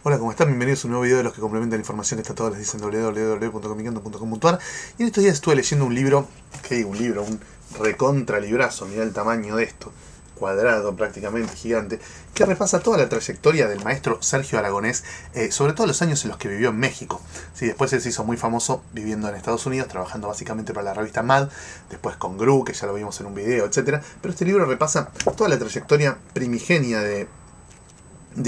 Hola, ¿cómo están? Bienvenidos a un nuevo video de los que complementan la información que está todos les dicen www.comiqueando.com.ar. Y en estos días estuve leyendo un libro, un recontra librazo, mirá el tamaño de esto, cuadrado prácticamente, gigante, que repasa toda la trayectoria del maestro Sergio Aragonés, sobre todo los años en los que vivió en México. Sí, después él se hizo muy famoso viviendo en Estados Unidos, trabajando básicamente para la revista Mad, después con Gru, que ya lo vimos en un video, etc. Pero este libro repasa toda la trayectoria primigenia de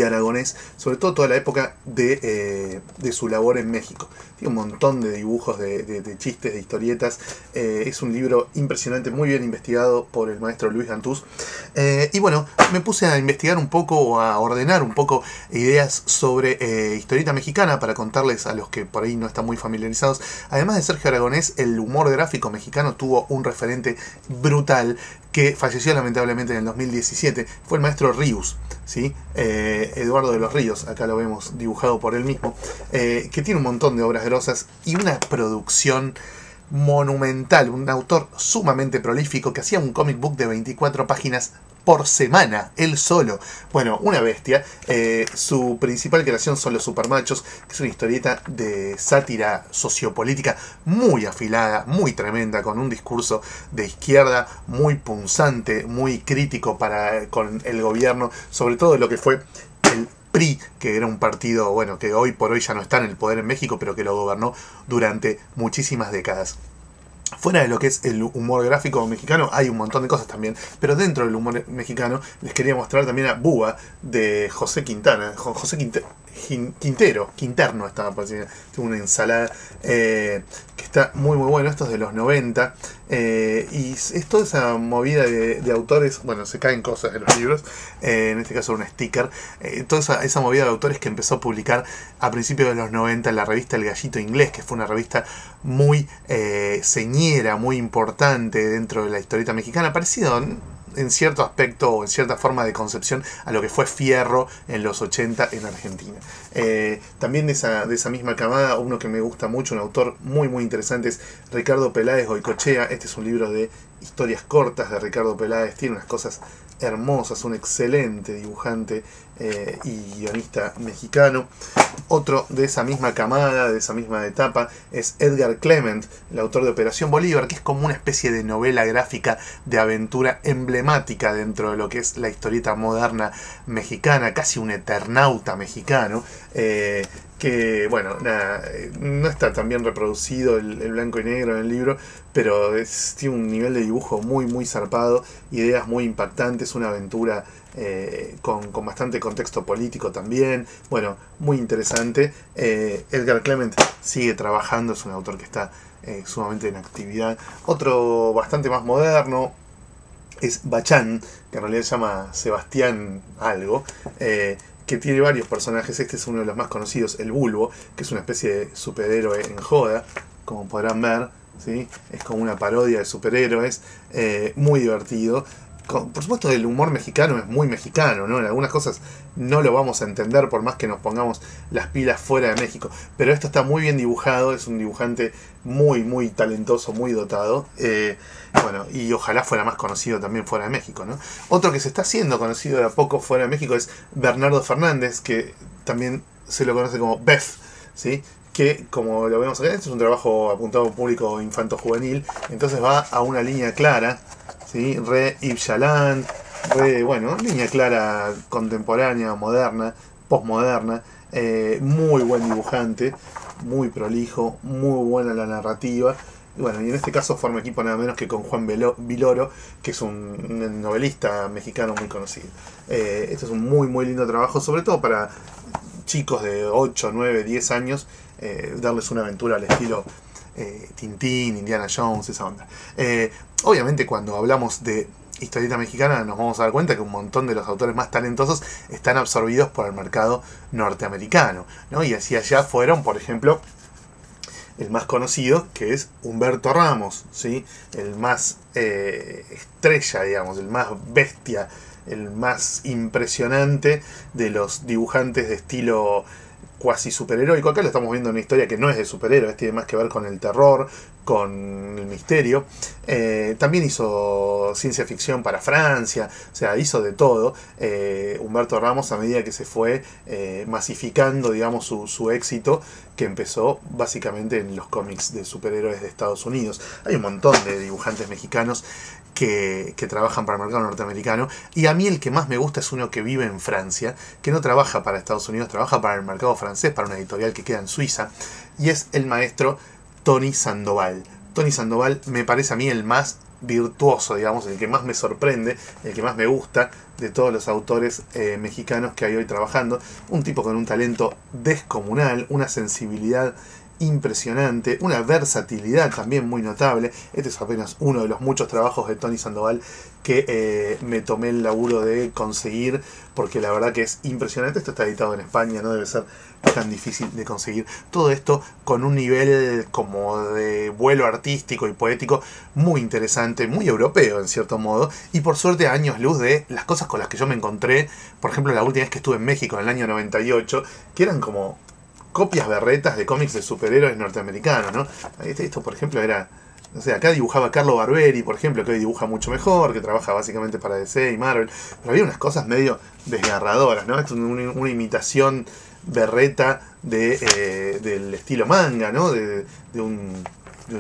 Aragonés, sobre todo toda la época de su labor en México. Tiene un montón de dibujos, de chistes, de historietas. Es un libro impresionante, muy bien investigado por el maestro Luis Gantús. Y bueno, me puse a investigar un poco, o a ordenar un poco ideas sobre historieta mexicana para contarles a los que por ahí no están muy familiarizados. Además de Sergio Aragonés, el humor gráfico mexicano tuvo un referente brutal que falleció lamentablemente en el 2017. Fue el maestro Ríos, ¿sí? Eduardo de los Ríos, acá lo vemos dibujado por él mismo, que tiene un montón de obras grosas y una producción monumental, un autor sumamente prolífico que hacía un comic book de 24 páginas por semana, él solo. Bueno, una bestia. Su principal creación son Los Supermachos, que es una historieta de sátira sociopolítica muy afilada, muy tremenda, con un discurso de izquierda muy punzante, muy crítico con el gobierno, sobre todo lo que fue el PRI, que era un partido, bueno, que hoy por hoy ya no está en el poder en México, pero que lo gobernó durante muchísimas décadas. Fuera de lo que es el humor gráfico mexicano, hay un montón de cosas también, pero dentro del humor mexicano les quería mostrar también a Búa, de José Quintana, Quinterno estaba pareciendo, una ensalada que está muy bueno. Esto es de los 90, y es toda esa movida de autores. Bueno, se caen cosas de los libros, en este caso un sticker, toda esa movida de autores que empezó a publicar a principios de los 90 en la revista El Gallito Inglés, que fue una revista muy señera, muy importante dentro de la historieta mexicana, parecido en cierto aspecto o en cierta forma de concepción a lo que fue Fierro en los 80 en Argentina. También de esa misma camada, uno que me gusta mucho, un autor muy interesante, es Ricardo Peláez Goicoechea. Este es un libro de historias cortas de Ricardo Peláez, tiene unas cosas hermosas, un excelente dibujante y guionista mexicano. Otro de esa misma camada, de esa misma etapa, es Edgar Clement, el autor de Operación Bolívar, que es como una especie de novela gráfica de aventura emblemática dentro de lo que es la historieta moderna mexicana, casi un eternauta mexicano, que, bueno, nada, no está tan bien reproducido el blanco y negro en el libro, pero tiene un nivel de dibujo muy zarpado, ideas muy impactantes, una aventura con bastante contexto político también. Bueno, muy interesante. Edgar Clement sigue trabajando, es un autor que está sumamente en actividad. Otro bastante más moderno es Bachán, que en realidad se llama Sebastián algo, que tiene varios personajes. Este es uno de los más conocidos, el Bulbo, que es una especie de superhéroe en joda, como podrán ver, ¿sí? Es como una parodia de superhéroes, muy divertido. Por supuesto, el humor mexicano es muy mexicano, ¿no? En algunas cosas no lo vamos a entender por más que nos pongamos las pilas fuera de México, pero esto está muy bien dibujado, es un dibujante muy talentoso, muy dotado, bueno, y ojalá fuera más conocido también fuera de México, ¿no? Otro que se está haciendo conocido de a poco fuera de México es Bernardo Fernández, que también se lo conoce como Bef, ¿sí? Que, como lo vemos acá, este es un trabajo apuntado a un público infanto-juvenil, entonces va a una línea clara, ¿sí? Re Yves Chaland, bueno, línea clara, contemporánea, moderna, postmoderna, muy buen dibujante, muy prolijo, muy buena la narrativa. Bueno, y en este caso forma equipo nada menos que con Juan Viloro, que es un novelista mexicano muy conocido. Este es un muy lindo trabajo, sobre todo para chicos de 8, 9, 10 años, darles una aventura al estilo Tintín, Indiana Jones, esa onda. Obviamente, cuando hablamos de historieta mexicana nos vamos a dar cuenta que un montón de los autores más talentosos están absorbidos por el mercado norteamericano, ¿no? Y hacia allá fueron, por ejemplo, el más conocido, que es Humberto Ramos, ¿sí? El más estrella, digamos, el más bestia, el más impresionante de los dibujantes de estilo cuasi superheroico. Acá lo estamos viendo en una historia que no es de superhéroes, tiene más que ver con el terror, con el misterio. También hizo ciencia ficción para Francia, o sea, hizo de todo. Humberto Ramos, a medida que se fue masificando, digamos, su éxito, que empezó básicamente en los cómics de superhéroes de Estados Unidos. Hay un montón de dibujantes mexicanos que trabajan para el mercado norteamericano, y a mí el que más me gusta es uno que vive en Francia, que no trabaja para Estados Unidos, trabaja para el mercado francés, para una editorial que queda en Suiza, y es el maestro Tony Sandoval. Tony Sandoval me parece a mí el más virtuoso, digamos, el que más me sorprende, el que más me gusta de todos los autores mexicanos que hay hoy trabajando. Un tipo con un talento descomunal, una sensibilidad impresionante, una versatilidad también muy notable. Este es apenas uno de los muchos trabajos de Tony Sandoval que me tomé el laburo de conseguir, porque la verdad que es impresionante. Esto está editado en España, no debe ser tan difícil de conseguir. Todo esto con un nivel como de vuelo artístico y poético muy interesante, muy europeo en cierto modo, y por suerte a años luz de las cosas con las que yo me encontré, por ejemplo la última vez que estuve en México en el año 98, que eran como copias berretas de cómics de superhéroes norteamericanos, ¿no? Esto, por ejemplo, era... No sé, acá dibujaba Carlo Barberi, por ejemplo, que hoy dibuja mucho mejor, que trabaja básicamente para DC y Marvel, pero había unas cosas medio desgarradoras, ¿no? Esto es una imitación berreta del estilo manga, ¿no? De un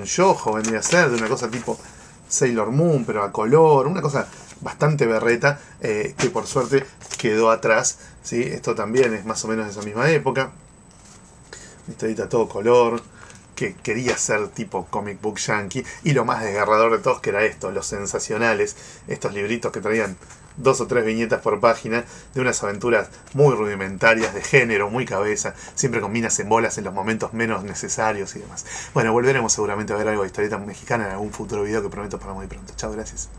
shoujo, vendría a ser, de una cosa tipo Sailor Moon, pero a color, una cosa bastante berreta, que por suerte quedó atrás, ¿sí? Esto también es más o menos de esa misma época. Historieta todo color, que quería ser tipo comic book yankee, y lo más desgarrador de todos que era esto, los sensacionales, estos libritos que traían 2 o 3 viñetas por página de unas aventuras muy rudimentarias, de género, muy cabeza, siempre con minas en bolas en los momentos menos necesarios y demás. Bueno, volveremos seguramente a ver algo de historieta mexicana en algún futuro video que prometo para muy pronto. Chao, gracias.